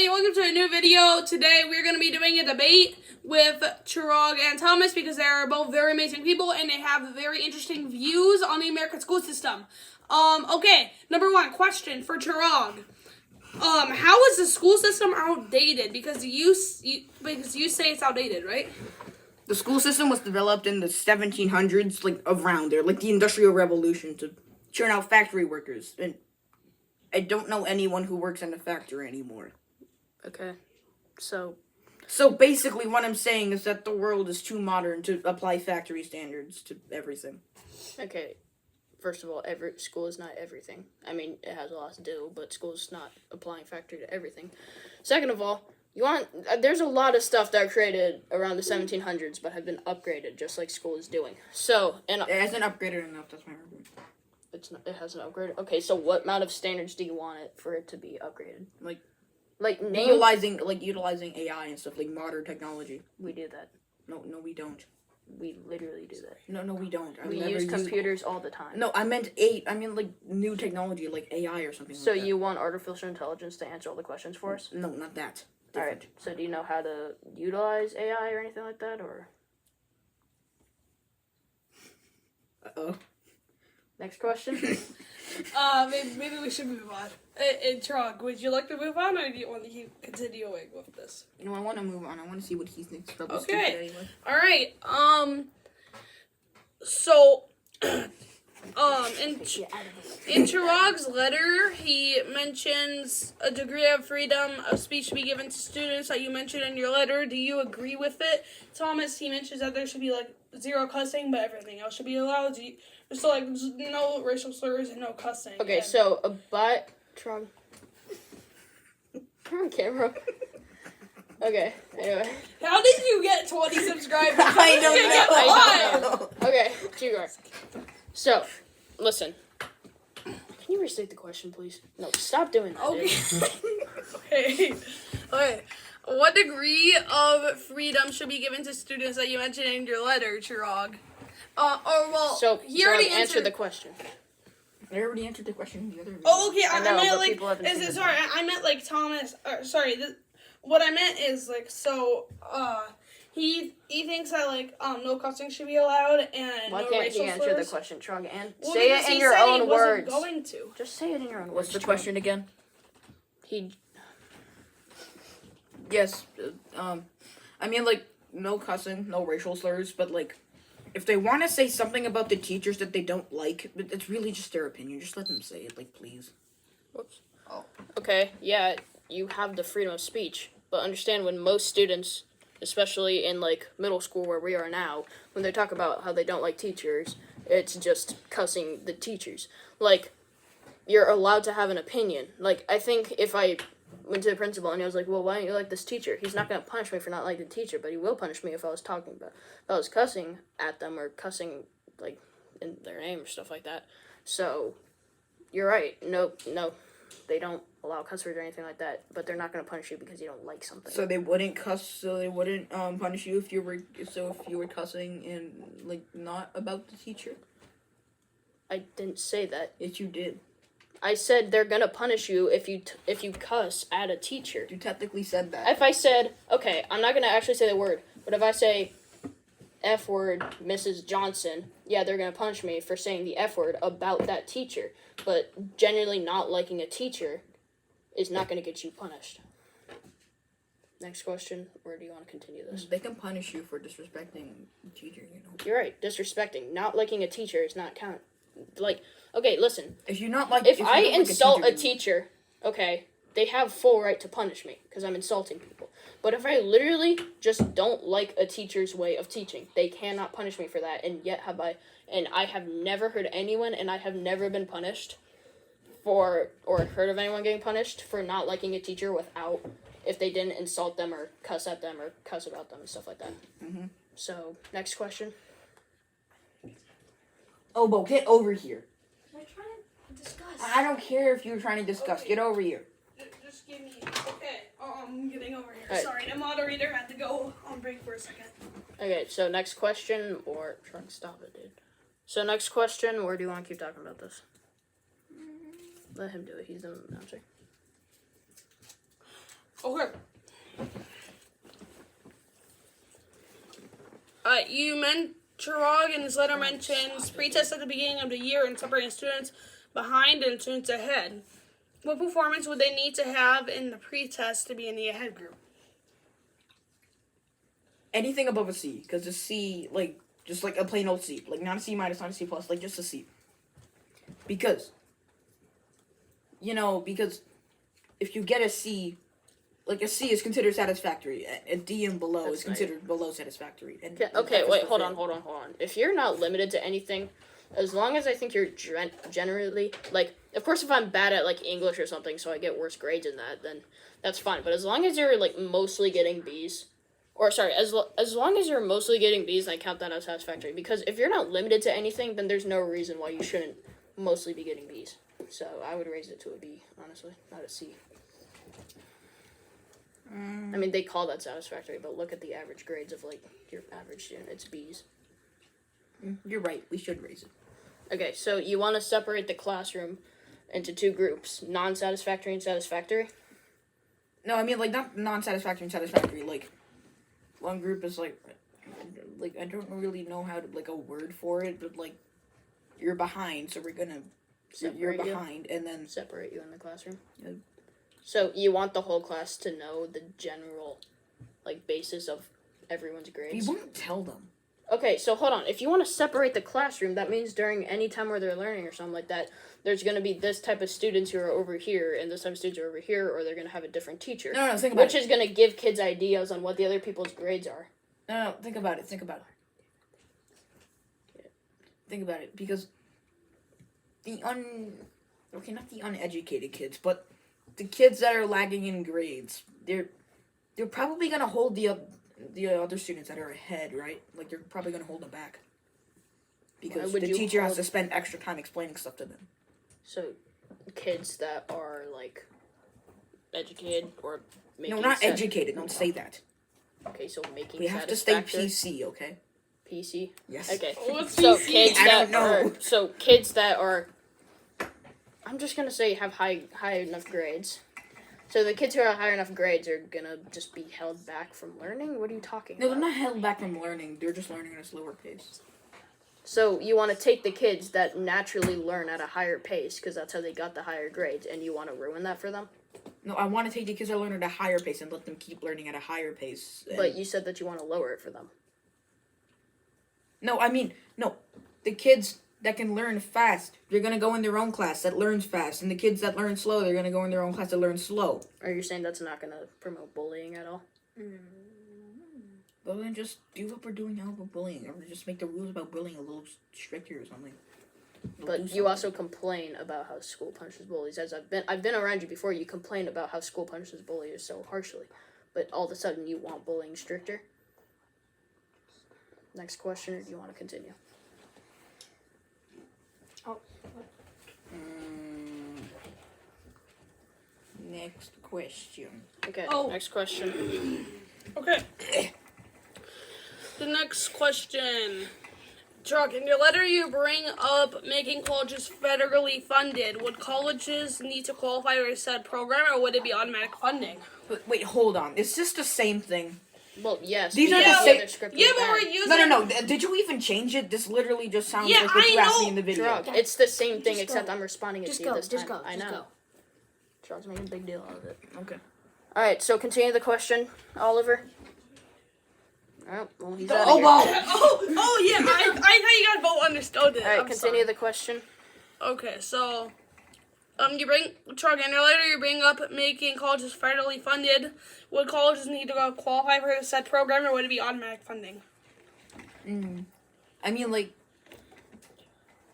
everybody, welcome to a new video. Today we're going to be doing a debate with Chirag and Thomas because they are both very amazing people and they have very interesting views on the American school system. Okay, number one question for Chirag. How is the school system outdated? Because you say it's outdated, right? The school system was developed in the 1700s, like around there, like the Industrial Revolution, to churn out factory workers. And I don't know anyone who works in a factory anymore. Okay, so basically what I'm saying is that the world is too modern to apply factory standards to everything. Okay, first of all, every school is not everything. I mean, it has a lot to do, but school's not applying factory to everything. Second of all, there's a lot of stuff that are created around the 1700s, but have been upgraded, just like school is doing. So, and it hasn't upgraded enough. That's my argument. It hasn't upgraded. Okay, so what amount of standards do you want it for it to be upgraded? Like utilizing AI and stuff, like modern technology. We do that. No, we don't. We literally do that. No, we don't. We use computers all the time. No, I mean like new technology, like AI or something. So you want artificial intelligence to answer all the questions for us? No, not that. All right. So do you know how to utilize AI or anything like that, or? Uh-oh. Next question. Maybe we should move on. Chirag, would you like to move on, or do you want to keep continuing with this? No, I want to move on. I want to see what he thinks about this. Okay. Anyway. All right. So, in Chirag's letter, he mentions a degree of freedom of speech to be given to students that you mentioned in your letter. Do you agree with it? Thomas, he mentions that there should be like zero cussing, but everything else should be allowed. So like no racial slurs and no cussing. Okay, so Chirag. Come on, camera. Okay, anyway. How did you get 20 subscribers? I don't know. Okay, Chirag. So, listen. Can you restate the question, please? No, stop doing that. Okay. Okay. What degree of freedom should be given to students that you mentioned in your letter, Chirag? So he already answered the question. I already answered the question in the other video. Oh, okay. I know, meant but like. people haven't seen it. Sorry, I meant like Thomas. What I meant is like so. He thinks that like no cussing should be allowed and Why no can't racial he answer slurs. the question, Chirag? And Well, say because it in he your said he own wasn't words. Going to. Just say it in your own words. What's the question again? Yes. I mean, like, no cussing, no racial slurs, but, like, if they want to say something about the teachers that they don't like, but it's really just their opinion. Just let them say it, like, please. Whoops. Oh. Okay, yeah, you have the freedom of speech, but understand when most students, especially in, like, middle school where we are now, when they talk about how they don't like teachers, it's just cussing the teachers. Like, you're allowed to have an opinion. Like, I think if I went to the principal and he was like, well, why don't you like this teacher? He's not going to punish me for not liking the teacher, but he will punish me if I was cussing at them or cussing, like, in their name or stuff like that. So, you're right. No, they don't allow cuss words or anything like that, but they're not going to punish you because you don't like something. So they wouldn't punish you if you were cussing and, like, not about the teacher? I didn't say that. Yes, you did. I said they're gonna punish you if you cuss at a teacher. You technically said that. If I said, okay, I'm not gonna actually say the word, but if I say F word, Mrs. Johnson, yeah, they're gonna punish me for saying the F word about that teacher. But genuinely not liking a teacher is not gonna get you punished. Next question, or do you want to continue this? They can punish you for disrespecting the teacher, you know. You're right, disrespecting. Not liking a teacher is not count. Like, okay, listen. If I insult a teacher, okay, they have full right to punish me because I'm insulting people. But if I literally just don't like a teacher's way of teaching, they cannot punish me for that. And yet I have never heard anyone, and I have never been punished or heard of anyone getting punished for not liking a teacher if they didn't insult them or cuss at them or cuss about them and stuff like that. Mm-hmm. So, next question. Obo, get over here. I'm trying to discuss. I don't care if you're trying to discuss. Okay. Get over here. Just give me. Okay. I'm getting over here. Right. Sorry, the moderator had to go on break for a second. Okay, so next question, or try to stop it, dude. So next question, or do you want to keep talking about this? Let him do it. He's the announcer. Okay. you meant Chirag in his letter mentions pretest at the beginning of the year and separating students behind and students ahead. What performance would they need to have in the pretest to be in the ahead group? Anything above a C, because a C, like, just like a plain old C. Like, not a C minus, not a C plus, like, just a C. Because, because if you get a C, like, a C is considered satisfactory. A D and below That's is considered below satisfactory. And Okay, that's wait, the hold thing. on. If you're not limited to anything, as long as I think you're generally, like, of course if I'm bad at, like, English or something, so I get worse grades in that, then that's fine. But as long as you're, like, mostly getting Bs, or, sorry, as long as you're mostly getting Bs, I count that as satisfactory. Because if you're not limited to anything, then there's no reason why you shouldn't mostly be getting Bs. So I would raise it to a B, honestly, not a C. I mean, they call that satisfactory, but look at the average grades of, like, your average student. It's Bs. You're right, we should raise it. Okay, so you want to separate the classroom into two groups, non-satisfactory and satisfactory? No, I mean, like, not non-satisfactory and satisfactory. Like, one group is, like, I don't really know how to, like, a word for it, but, like, you're behind, so we're gonna... You're Separate you? behind, and then... Separate you in the classroom? Yeah. So you want the whole class to know the general, like, basis of everyone's You grades? won't tell them. Okay, so hold on. If you want to separate the classroom, that means during any time where they're learning or something like that, there's going to be this type of students who are over here, and this type of students are over here, or they're going to have a different teacher. No, think about Which it. is going to give kids ideas on what the other people's grades are. No, think about it. Think about it, because not the uneducated kids, but the kids that are lagging in grades, they're probably gonna hold the other students that are ahead, right? Like, they're probably gonna hold them back because Why would the you teacher has hold- to spend extra time explaining stuff to them. So, kids that are, like, educated or making... No, not educated. Don't say that. Okay, so making We have to stay satisfactory- PC, okay? PC? Yes. Okay. What's So PC? kids I that don't know. are so kids that are I'm just gonna say have high enough grades. So the kids who have high enough grades are gonna just be held back from learning? What are you talking No, about? they're not held back from learning. They're just learning at a slower pace. So you want to take the kids that naturally learn at a higher pace because that's how they got the higher grades, and you want to ruin that for them? No, I want to take the kids that learn at a higher pace and let them keep learning at a higher pace. But you said that you want to lower it for them. No, I mean, no. The kids that can learn fast, they're going to go in their own class that learns fast. And the kids that learn slow, they're going to go in their own class that learns slow. Are you saying that's not going to promote bullying at all? Well, then just do what we're doing now about bullying. Or just make the rules about bullying a little stricter or something. We'll do But you something. also complain about how school punishes bullies. As I've been around you before, you complain about how school punishes bullies so harshly. But all of a sudden you want bullying stricter? Next question, or do you want to continue? Next question. Okay, Oh. next question. Okay. The next question. Chuck, in your letter you bring up making colleges federally funded. Would colleges need to qualify for said program, or would it be automatic funding? Wait, hold on. Is this the same thing? Well, yes. These are because the the same- other script Yeah, is but bad. we're using... No. Did you even change it? This literally just sounds Yeah, like what you I asked me know. in the video. Drug. It's the same thing, Just except go. I'm responding it Just to you go, this just time. go, I just know. go. Drug's making a big deal out of it. Okay. Alright, so continue the question, Oliver. Oh, well, he's out Oh, here. wow. Oh yeah, I thought you guys both understood it. Alright, I'm continue sorry. the question. Okay, so you bring Chuck in your letter. You bring up making colleges federally funded. Would colleges need to go qualify for a said program, or would it be automatic funding? I mean, like,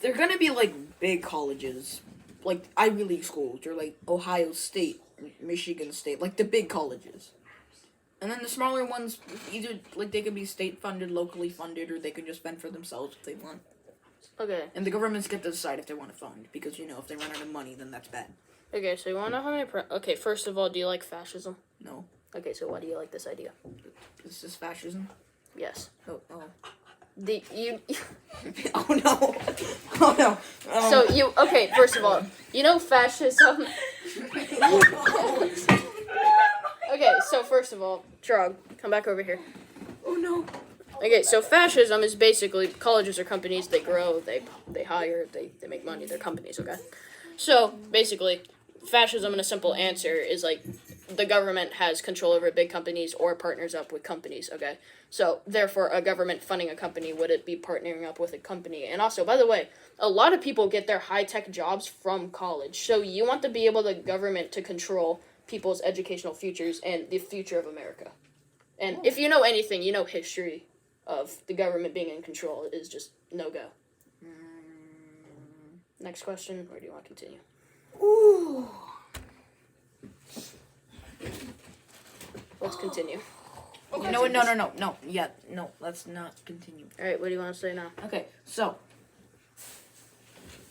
they're gonna be, like, big colleges. Like, Ivy League schools, or, like, Ohio State, Michigan State. Like, the big colleges. And then the smaller ones, either, like, they could be state-funded, locally funded, or they can just fend for themselves if they want. Okay. And the governments get to decide if they want to fund. Because, you know, if they run out of money, then that's bad. Okay, so you want to know how many... okay, first of all, do you like fascism? No. Okay, so why do you like this idea? This is fascism. Yes. Oh. You... Oh, no. Oh, no. So, you... Okay, first of all, you know fascism... Okay, so first of all, Drug, come back over here. Oh, no. Okay, so fascism is basically colleges are companies. They grow, they hire, they make money. They're companies. Okay, so basically, fascism in a simple answer is like the government has control over big companies or partners up with companies. Okay, so therefore, a government funding a company would it be partnering up with a company? And also, by the way, a lot of people get their high tech jobs from college. So you want to be able the government to control people's educational futures and the future of America. And if you know anything, you know history of the government being in control is just no go. Next question, or do you want to continue? Ooh. Let's continue. Okay. No. Yeah, no. Let's not continue. All right, what do you want to say now? Okay, so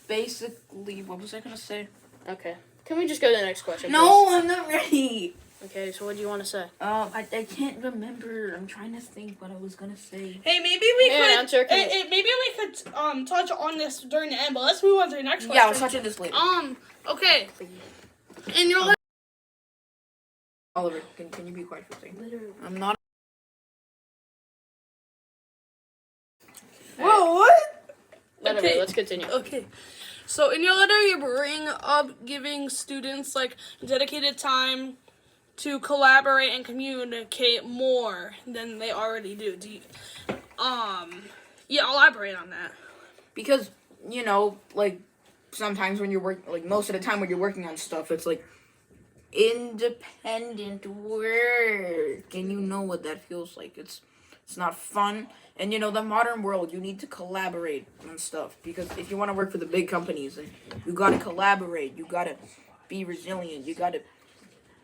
basically, what was I gonna say? Okay, can we just go to the next question? No, I'm not ready. Please? Okay, so what do you want to say? I can't remember. I'm trying to think what I was gonna say. Hey, maybe we Yeah, answer, could. can Maybe we could touch on this during the end, but let's move on to the next question. Yeah, I'll touch on this later. Okay. In your Oliver, can you be quiet for a second? I'm not. Whoa, what? Whatever, Okay. let's continue. Okay. So in your letter, you bring up giving students like dedicated time to collaborate and communicate more than they already do. Do you, yeah, elaborate on that. Because, you know, like, sometimes when you're working, like, most of the time when you're working on stuff, it's, like, independent work. And you know what that feels like. It's not fun. And, you know, the modern world, you need to collaborate on stuff. Because if you want to work for the big companies, and you got to collaborate. You got to be resilient. You got to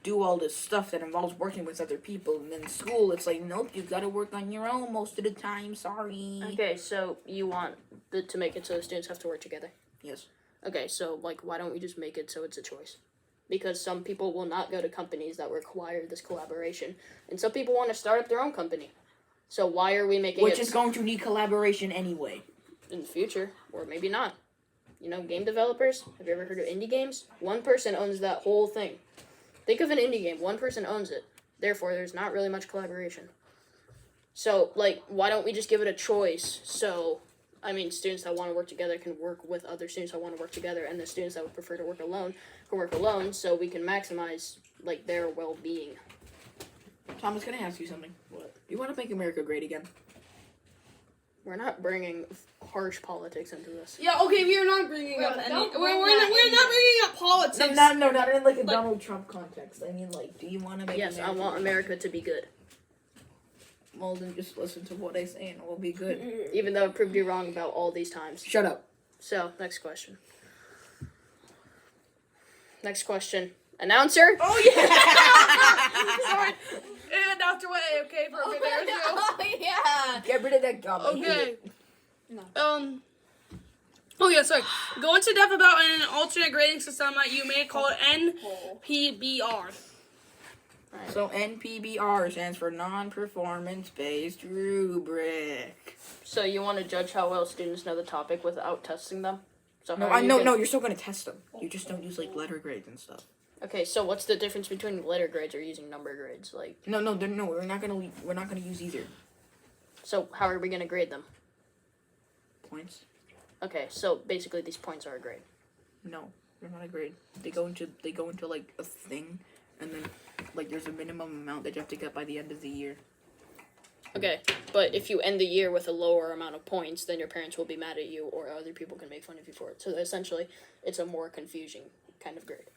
do all this stuff that involves working with other people. And in school, it's like, nope, you got to work on your own most of the time. Sorry. Okay, so you want to make it so the students have to work together? Yes. Okay, so, like, why don't we just make it so it's a choice? Because some people will not go to companies that require this collaboration. And some people want to start up their own company. So why are we making Which it... is going to need collaboration anyway. in the future, or maybe not. You know, game developers, have you ever heard of indie games? One person owns that whole thing. Think of an indie game, one person owns it. Therefore, there's not really much collaboration. So, like, why don't we just give it a choice? So, I mean, students that want to work together can work with other students that want to work together, and the students that would prefer to work alone can work alone, so we can maximize, like, their well-being. Thomas, can I ask you something? What? You want to make America great again? We're not bringing harsh politics into this. Yeah, okay, we are not bringing up any. don't We're bring not bringing up politics. Not in like a Donald Trump context. I mean, like, do you want to make Yes, I America want great? America to be good. Well, then just listen to what I say and it will be good. Even though it proved you wrong about all these times. Shut up. So, next question. Next question. Announcer? Oh yeah. Sorry. And after what AFK for a bit there too. Oh, yeah. Get rid of that gum. I hate Okay. it. Oh yeah, sorry. Go into depth about an alternate grading system that you may call NPBR. So NPBR stands for non-performance based rubric. So, you want to judge how well students know the topic without testing them? So No, how are you no, gonna- no. You're still gonna test them. You just don't use like letter grades and stuff. Okay, so what's the difference between letter grades or using number grades? Like, No, we're not gonna use either. so how are we going to grade them? Points. Okay, so basically these points are a grade. No, they're not a grade. They go into like a thing, and then like there's a minimum amount that you have to get by the end of the year. Okay, but if you end the year with a lower amount of points, then your parents will be mad at you or other people can make fun of you for it. So essentially, it's a more confusing kind of grade.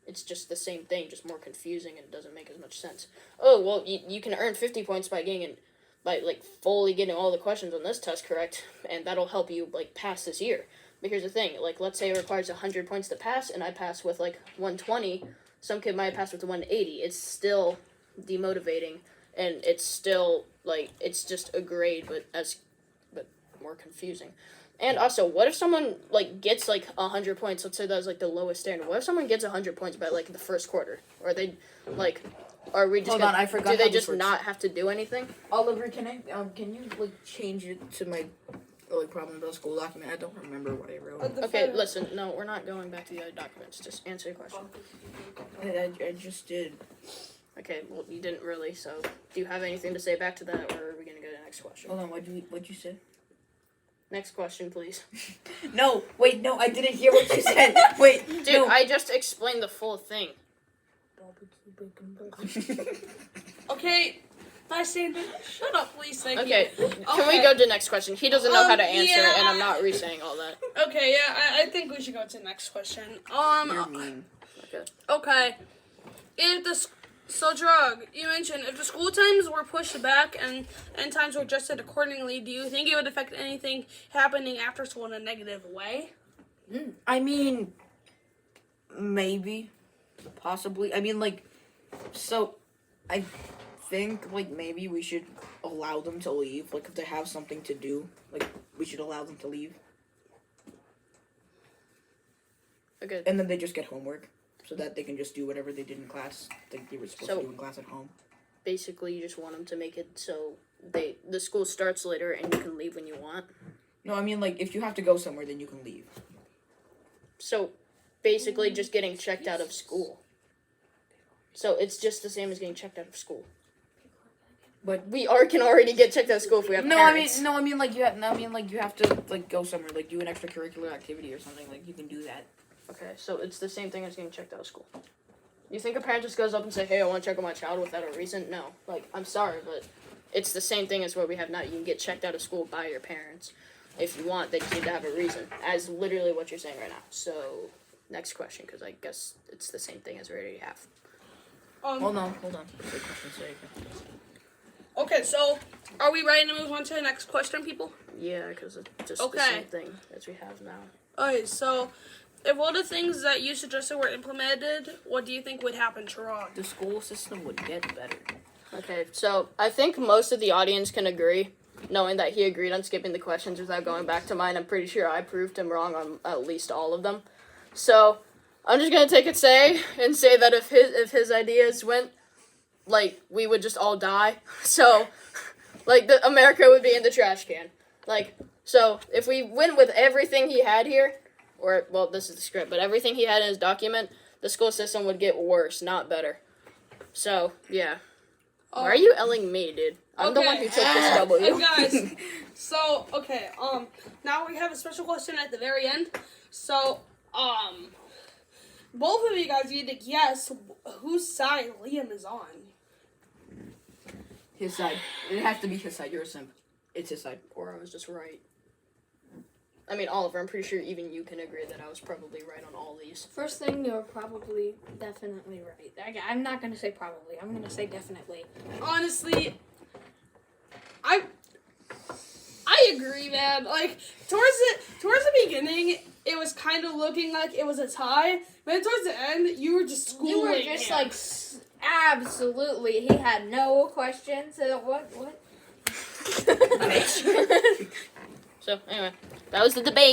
It's just the same thing, just more confusing and it doesn't make as much sense. Oh, well, you can earn 50 points by like fully getting all the questions on this test correct, and that'll help you like pass this year. But here's the thing, like let's say it requires 100 points to pass and I pass with like 120, some kid might pass with 180. It's still demotivating and it's still like it's just a grade but more confusing. And also, what if someone like gets like 100 points? Let's say that was like the lowest standard. What if someone gets 100 points by like the first quarter? Or they like are we just Hold gonna, on, I forgot do they how this just works. not have to do anything? Oliver, can you like change it to my like problem about school document? I don't remember what I wrote. Okay, listen, no, we're not going back to the other documents. Just answer the question. I just did. Okay, well, you didn't really, so do you have anything to say back to that, or are we gonna go to the next next question. Hold on, what'd you say? Next question, please. No, wait, no, I didn't hear what you said. Wait, Dude, no. I just explained the full thing. Okay, bystander, shut up, please. Thank Okay, you. can we go to the next question? He doesn't know how to answer, yeah. and I'm not re-saying all that. Okay, yeah, I think we should go to the next question. You're mean. Okay. Okay. If the Drug, you mentioned if the school times were pushed back and times were adjusted accordingly, do you think it would affect anything happening after school in a negative way? I mean, maybe, possibly. I mean, like, so, I think, like, maybe we should allow them to leave. Like, if they have something to do, like, we should allow them to leave. Okay. And then they just get homework, so that they can just do whatever they did in class, like they were supposed to do in class at home. Basically, you just want them to make it so the school starts later and you can leave when you want. No, I mean, like, if you have to go somewhere, then you can leave. So, basically, just getting checked out of school. So it's just the same as getting checked out of school. But We can already get checked out of school if we have parents. I mean, like, you have to, like, go somewhere, like, do an extracurricular activity or something, like, you can do that. Okay, so it's the same thing as getting checked out of school. You think a parent just goes up and say, "Hey, I want to check on my child" without a reason? No. Like, I'm sorry, but it's the same thing as what we have now. You can get checked out of school by your parents if you want. They just need to have a reason, as literally what you're saying right now. So, next question, because I guess it's the same thing as we already have. Hold on. For the question's sake. Okay, so are we ready to move on to the next question, people? Yeah, because it's just the Okay. same thing as we have now. Okay, so if all the things that you suggested were implemented, what do you think would happen, Chirag? The school system would get better. Okay, so I think most of the audience can agree, knowing that he agreed on skipping the questions without going back to mine. I'm pretty sure I proved him wrong on at least all of them. So I'm just gonna take it say that if his ideas went, like, we would just all die. So, like, America would be in the trash can. Like, so if we went with everything he had here, or, well, this is the script, but everything he had in his document, the school system would get worse, not better. So, yeah. Why are you L-ing me, dude? I'm the one who took this W. Guys, so, okay, now we have a special question at the very end. So, both of you guys need to guess whose side Liam is on. His side. It has to be his side. You're a simp. It's his side. Or I was just right. I mean, Oliver, I'm pretty sure even you can agree that I was probably right on all these. First thing, you're probably definitely right. I'm not going to say probably. I'm going to say definitely. Honestly, I agree, man. Like, towards the beginning, it was kind of looking like it was a tie, but then towards the end, you were just schooling You were just him. like, absolutely. He had no questions. What? So, anyway, that was the debate.